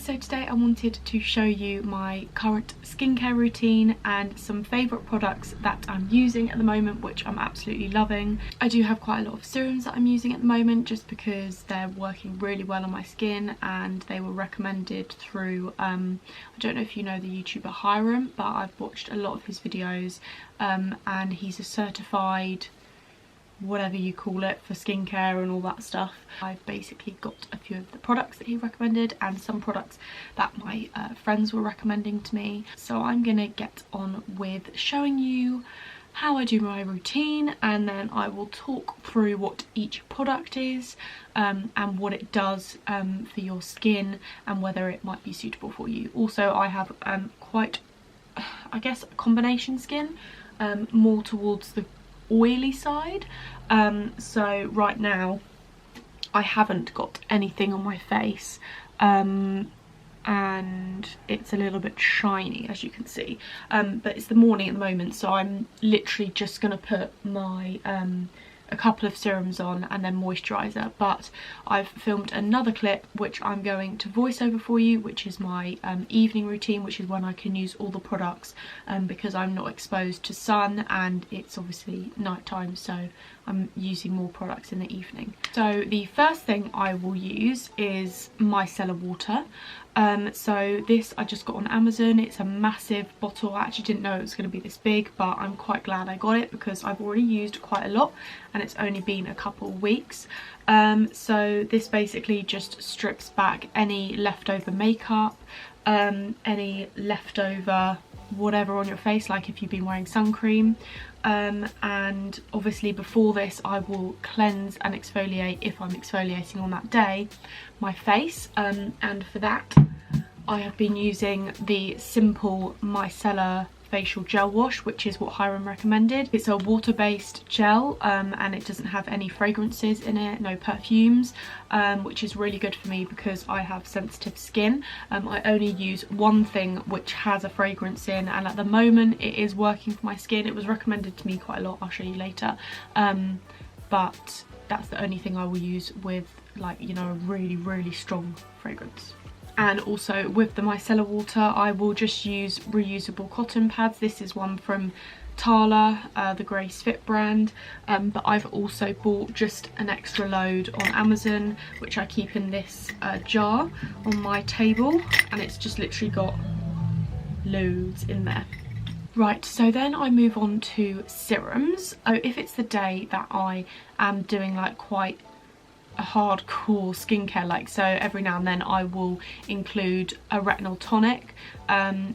so today I wanted to show you my current skincare routine and some favourite products that I'm using at the moment, which I'm absolutely loving. I do have quite a lot of serums that I'm using at the moment just because they're working really well on my skin and they were recommended through, I don't know if you know the YouTuber Hiram, but I've watched a lot of his videos and he's a certified whatever you call it for skincare and all that stuff. I've basically got a few of the products that he recommended and some products that my friends were recommending to me. So I'm gonna get on with showing you how I do my routine, and then I will talk through what each product is and what it does for your skin and whether it might be suitable for you. Also, I have quite, I guess, combination skin, more towards the oily side, so right now I haven't got anything on my face and it's a little bit shiny, as you can see, but it's the morning at the moment, so I'm literally just gonna put my a couple of serums on and then moisturiser. But I've filmed another clip which I'm going to voice over for you, which is my evening routine, which is when I can use all the products because I'm not exposed to sun and it's obviously night time, so I'm using more products in the evening. So the first thing I will use is micellar water. So this I just got on Amazon. It's a massive bottle. I actually didn't know it was going to be this big, but I'm quite glad I got it because I've already used quite a lot and it's only been a couple of weeks. So this basically just strips back any leftover makeup, any leftover whatever on your face, like if you've been wearing sun cream, and obviously before this I will cleanse and exfoliate, if I'm exfoliating on that day, my face, and for that I have been using the simple micellar facial gel wash, which is what Hiram recommended. It's a water-based gel and it doesn't have any fragrances in it, no perfumes, which is really good for me because I have sensitive skin. I only use one thing which has a fragrance in, and at the moment it is working for my skin. It was recommended to me quite a lot, I'll show you later, but that's the only thing I will use with, like, you know, a really strong fragrance. And also with the micellar water I will just use reusable cotton pads. This is one from Tala, the Grace Fit brand, but I've also bought just an extra load on Amazon, which I keep in this jar on my table, and it's just literally got loads in there. Right, so then I move on to serums. Oh, if it's the day that I am doing like quite a hardcore skincare, like, so every now and then I will include a retinol tonic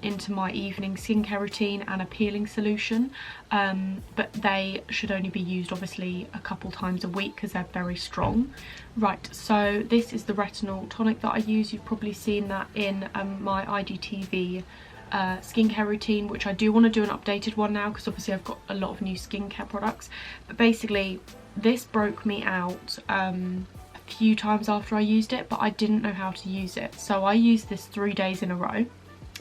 into my evening skincare routine and a peeling solution, but they should only be used obviously a couple times a week because they're very strong. Right, so this is the retinol tonic that I use. You've probably seen that in my IGTV skincare routine, which I do want to do an updated one now because obviously I've got a lot of new skincare products. But basically this broke me out a few times after I used it, but I didn't know how to use it, so I used this 3 days in a row.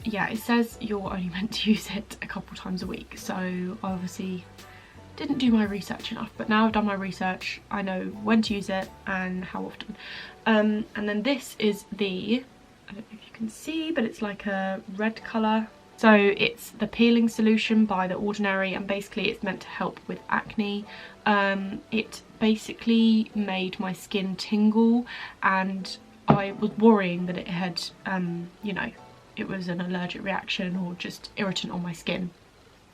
Yeah, it says you're only meant to use it a couple times a week, so I obviously didn't do my research enough, but now I've done my research, I know when to use it and how often. And then this is the, I don't know if you can see, but it's like a red colour. So it's the peeling solution by The Ordinary, and basically it's meant to help with acne. It basically made my skin tingle, and I was worrying that it had, you know, it was an allergic reaction or just irritant on my skin.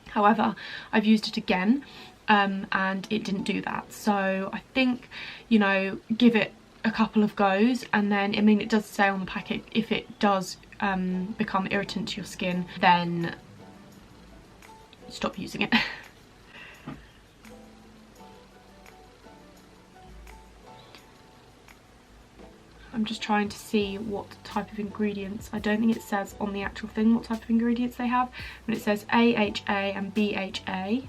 However, I've used it again and it didn't do that. So I think, you know, give it a couple of goes, and then, I mean, it does say on the packet if it does become irritant to your skin, then stop using it. I'm just trying to see what type of ingredients. I don't think it says on the actual thing what type of ingredients they have, but it says AHA and BHA.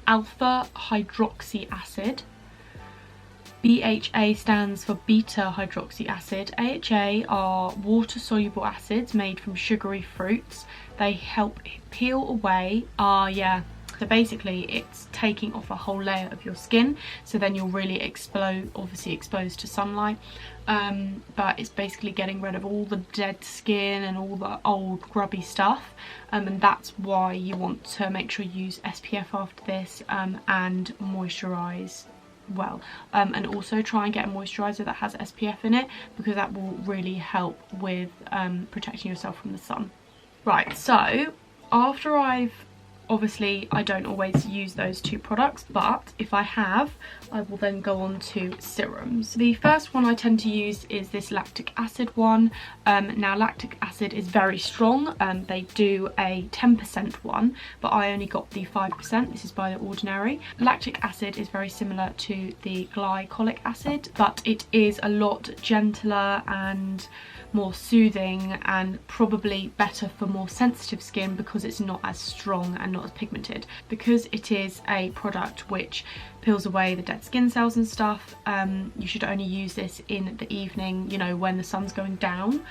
Alpha hydroxy acid, BHA stands for beta hydroxy acid. AHA are water soluble acids made from sugary fruits. They help peel away so basically it's taking off a whole layer of your skin, so then you're really obviously exposed to sunlight, but it's basically getting rid of all the dead skin and all the old grubby stuff, and that's why you want to make sure you use SPF after this, and moisturise well, and also try and get a moisturiser that has SPF in it, because that will really help with protecting yourself from the sun. Right, so after obviously I don't always use those two products, but if I have, I will then go on to serums. The first one I tend to use is this lactic acid one. Now lactic acid is very strong. They do a 10% one, but I only got the 5%. This is by The Ordinary. Lactic acid is very similar to the glycolic acid, but it is a lot gentler and more soothing, and probably better for more sensitive skin because it's not as strong and not as pigmented. Because it is a product which peels away the dead skin cells and stuff, you should only use this in the evening, you know, when the sun's going down,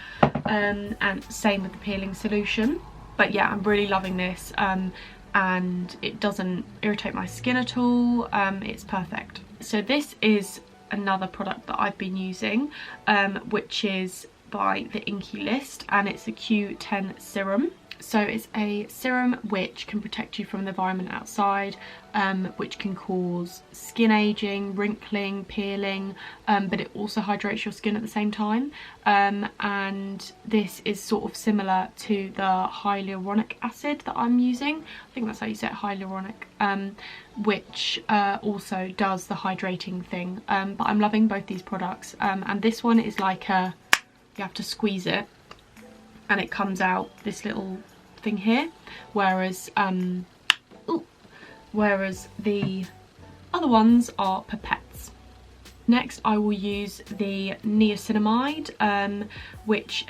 and same with the peeling solution. But yeah, I'm really loving this, and it doesn't irritate my skin at all. It's perfect. So this is another product that I've been using, which is by the Inky List, and it's a Q10 Serum. So it's a serum which can protect you from the environment outside, which can cause skin aging, wrinkling, peeling, but it also hydrates your skin at the same time, and this is sort of similar to the hyaluronic acid that I'm using. I think that's how you say it, hyaluronic, which also does the hydrating thing, but I'm loving both these products, and this one is like you have to squeeze it and it comes out this little thing here, whereas the other ones are pipettes. Next I will use the niacinamide, which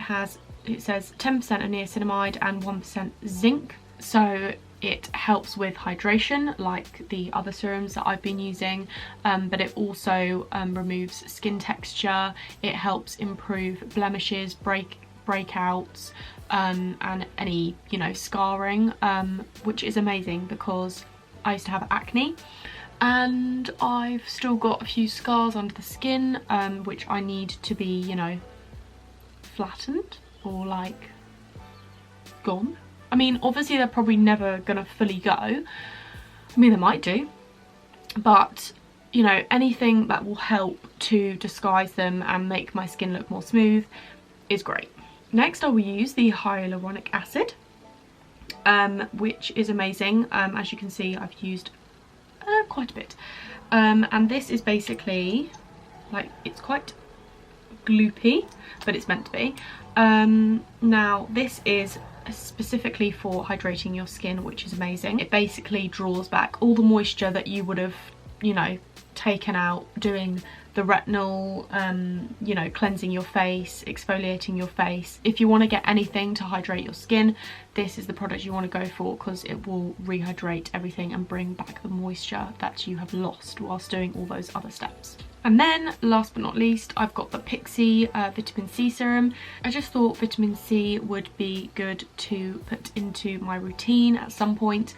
it says 10% of niacinamide and 1% zinc, so it helps with hydration like the other serums that I've been using, but it also removes skin texture. It helps improve blemishes, breakouts, and any, you know, scarring, which is amazing because I used to have acne and I've still got a few scars under the skin, which I need to be, you know, flattened or like gone. I mean, obviously they're probably never gonna fully go. I mean, they might do, but you know, anything that will help to disguise them and make my skin look more smooth is great. Next I will use the hyaluronic acid, which is amazing. As you can see, I've used quite a bit, and this is basically like, it's quite gloopy, but it's meant to be. Now this is specifically for hydrating your skin, which is amazing. It basically draws back all the moisture that you would have, you know, taken out doing the retinol, you know, cleansing your face, exfoliating your face. If you want to get anything to hydrate your skin, this is the product you want to go for, because it will rehydrate everything and bring back the moisture that you have lost whilst doing all those other steps. And then last but not least, I've got the Pixi vitamin C serum. I just thought vitamin C would be good to put into my routine at some point,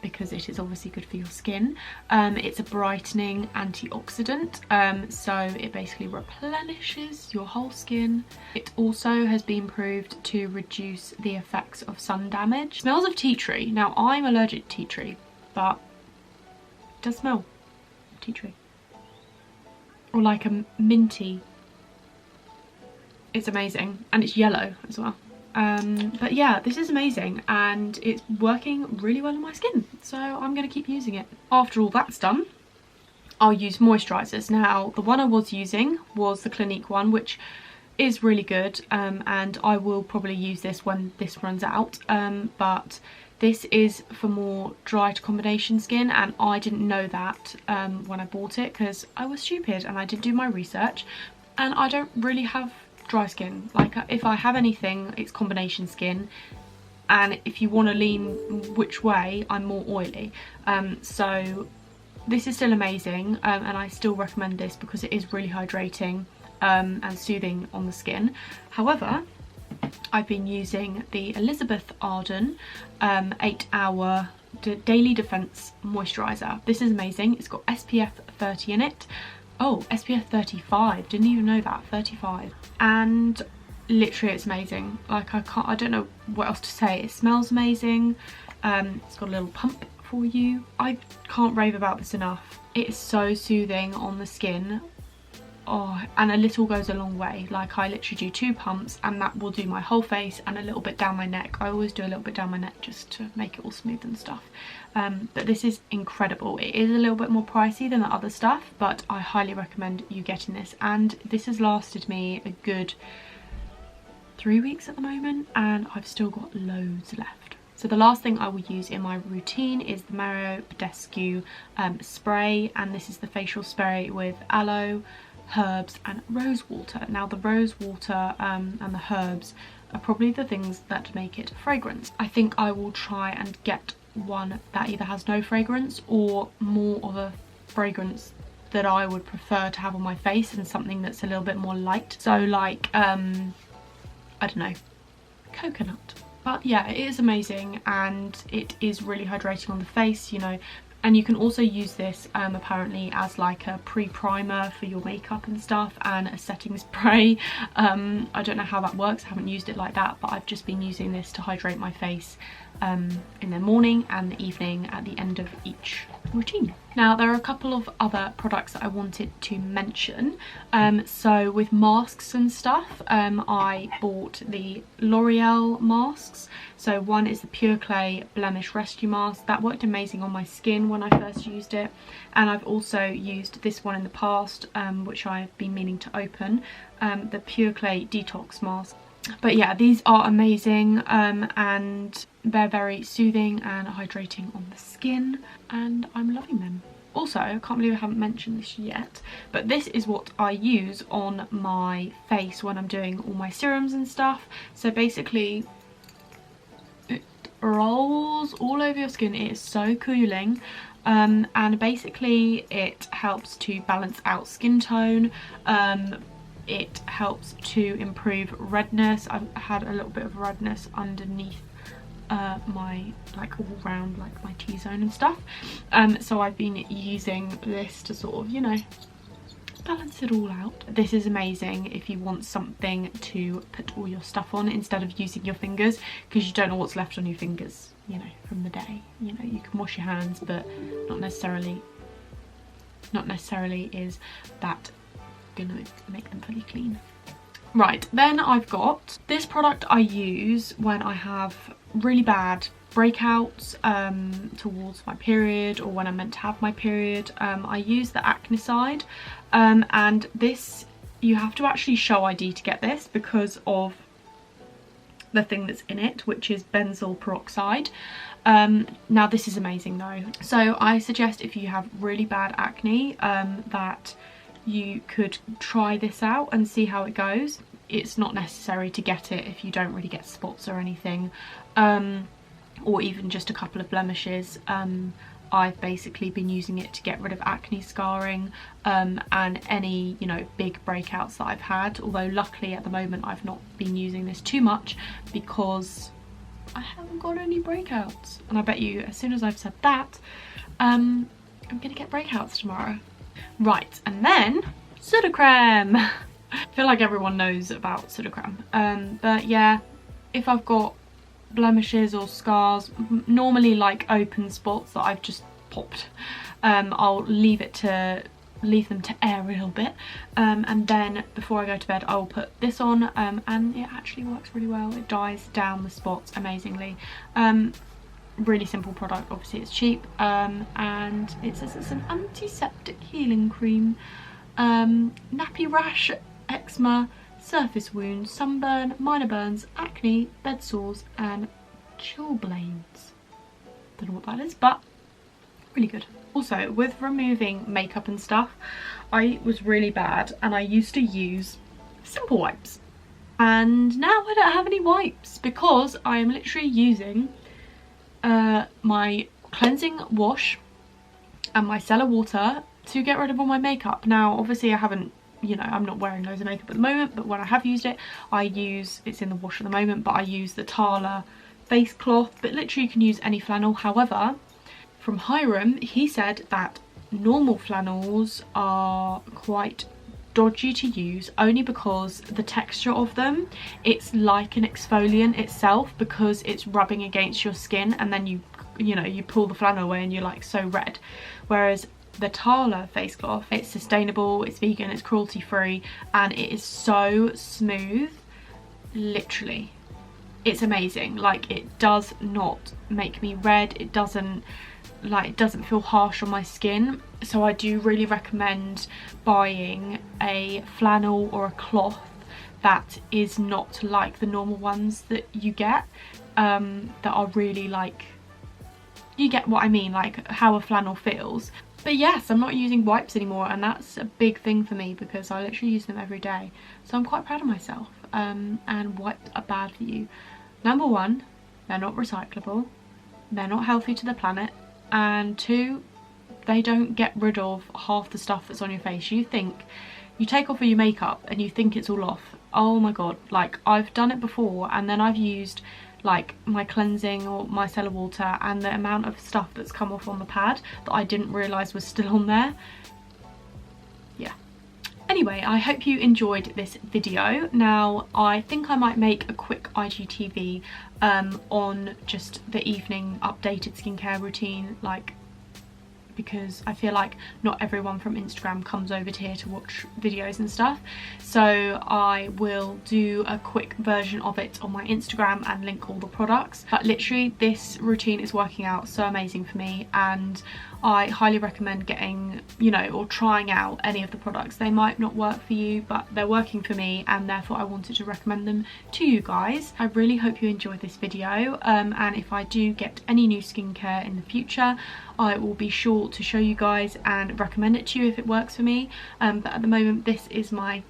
because it is obviously good for your skin. It's a brightening antioxidant, so it basically replenishes your whole skin. It also has been proved to reduce the effects of sun damage. It smells of tea tree. Now I'm allergic to tea tree, but it does smell of tea tree. Or like a minty. It's amazing, and it's yellow as well. But yeah, this is amazing and it's working really well on my skin, so I'm going to keep using it. After all that's done, I'll use moisturisers. Now the one I was using was the Clinique one, which is really good, and I will probably use this when this runs out, but this is for more dry to combination skin, and I didn't know that when I bought it because I was stupid and I didn't do my research, and I don't really have dry skin. Like, if I have anything, it's combination skin, and if you want to lean which way, I'm more oily, so this is still amazing, and I still recommend this because it is really hydrating and soothing on the skin. However, I've been using the Elizabeth Arden 8-hour Daily Defense Moisturiser. This is amazing. It's got SPF 30 in it. Oh, SPF 35. Didn't even know that. 35. And literally it's amazing. Like, I don't know what else to say. It smells amazing. It's got a little pump for you. I can't rave about this enough. It is so soothing on the skin. Oh, and a little goes a long way. Like, I literally do 2 pumps and that will do my whole face and a little bit down my neck. I always do a little bit down my neck just to make it all smooth and stuff. But this is incredible. It is a little bit more pricey than the other stuff, but I highly recommend you getting this. And this has lasted me a good 3 weeks at the moment, and I've still got loads left. So the last thing I will use in my routine is the Badescu spray, and this is the facial spray with aloe, herbs and rosewater. Now the rosewater and the herbs are probably the things that make it fragrance. I think I will try and get one that either has no fragrance or more of a fragrance that I would prefer to have on my face, and something that's a little bit more light. So like, I don't know, coconut. But yeah, it is amazing and it is really hydrating on the face, you know. And you can also use this apparently as like a pre-primer for your makeup and stuff, and a setting spray. I don't know how that works, I haven't used it like that, but I've just been using this to hydrate my face in the morning and the evening at the end of each routine. Now there are a couple of other products that I wanted to mention. So with masks and stuff, I bought the L'Oreal masks. So one is the Pure Clay Blemish Rescue Mask. That worked amazing on my skin when I first used it. And I've also used this one in the past, which I've been meaning to open, the Pure Clay Detox Mask. But yeah, these are amazing, and they're very soothing and hydrating on the skin, and I'm loving them. Also, I can't believe I haven't mentioned this yet, but this is what I use on my face when I'm doing all my serums and stuff. So basically, it rolls all over your skin. It is so cooling, and basically it helps to balance out skin tone. It helps to improve redness. I've had a little bit of redness underneath my, like, all around like my T-zone and stuff. So I've been using this to sort of, you know, balance it all out. This is amazing if you want something to put all your stuff on instead of using your fingers, because you don't know what's left on your fingers, you know, from the day. You know, you can wash your hands, but not necessarily is that gonna make them fully clean. Right, then I've got this product I use when I have really bad breakouts towards my period, or when I'm meant to have my period. I use the Acne side, and this, you have to actually show ID to get this because of the thing that's in it, which is benzoyl peroxide. Now this is amazing though. So I suggest if you have really bad acne that you could try this out and see how it goes. It's not necessary to get it if you don't really get spots or anything, or even just a couple of blemishes. I've basically been using it to get rid of acne scarring, and any, you know, big breakouts that I've had, although luckily at the moment I've not been using this too much because I haven't got any breakouts. And I bet you as soon as I've said that, I'm gonna get breakouts tomorrow. Right, and then Sudocreme. I feel like everyone knows about Sudocreme, but yeah, if I've got blemishes or scars, normally like open spots that I've just popped, I'll leave them to air a little bit, and then before I go to bed I will put this on, and it actually works really well. It dyes down the spots amazingly. Really simple product, obviously it's cheap, and it says it's an antiseptic healing cream. Nappy rash, eczema, surface wounds, sunburn, minor burns, acne, bed sores and chilblains. Don't know what that is, but really good. Also, with removing makeup and stuff, I was really bad and I used to use simple wipes, and now I don't have any wipes because I am literally using my cleansing wash and micellar water to get rid of all my makeup. Now obviously I haven't, you know, I'm not wearing loads of makeup at the moment, but when I have used it, it's in the wash at the moment, but I use the Tala face cloth, but literally you can use any flannel. However, from Hiram, he said that normal flannels are quite dodgy to use, only because the texture of them, it's like an exfoliant itself, because it's rubbing against your skin, and then you know, you pull the flannel away and you're like so red. Whereas the Tala face cloth, it's sustainable, it's vegan, it's cruelty free, and it is so smooth. Literally, it's amazing. Like, it does not make me red, it doesn't feel harsh on my skin. So I do really recommend buying a flannel or a cloth that is not like the normal ones that you get, that are really like, you get what I mean, like how a flannel feels. But yes, I'm not using wipes anymore, and that's a big thing for me because I literally use them every day. So I'm quite proud of myself. And wipes are bad for you. Number one, they're not recyclable, they're not healthy to the planet, and two, they don't get rid of half the stuff that's on your face. You take off all your makeup and you think it's all off. Oh my god, like I've done it before, and then I've used like my cleansing or micellar water, and the amount of stuff that's come off on the pad that I didn't realise was still on there. Yeah. Anyway, I hope you enjoyed this video. Now, I think I might make a quick IGTV on just the evening updated skincare routine, like, because I feel like not everyone from Instagram comes over to here to watch videos and stuff. So I will do a quick version of it on my Instagram and link all the products. But literally this routine is working out so amazing for me, and I highly recommend getting, you know, or trying out any of the products. They might not work for you, but they're working for me, and therefore I wanted to recommend them to you guys. I really hope you enjoyed this video, and if I do get any new skincare in the future, I will be sure to show you guys and recommend it to you if it works for me. But at the moment, this is my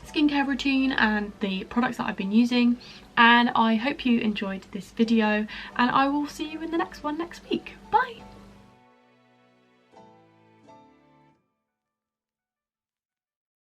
skincare routine and the products that I've been using, and I hope you enjoyed this video, and I will see you in the next one next week. Bye!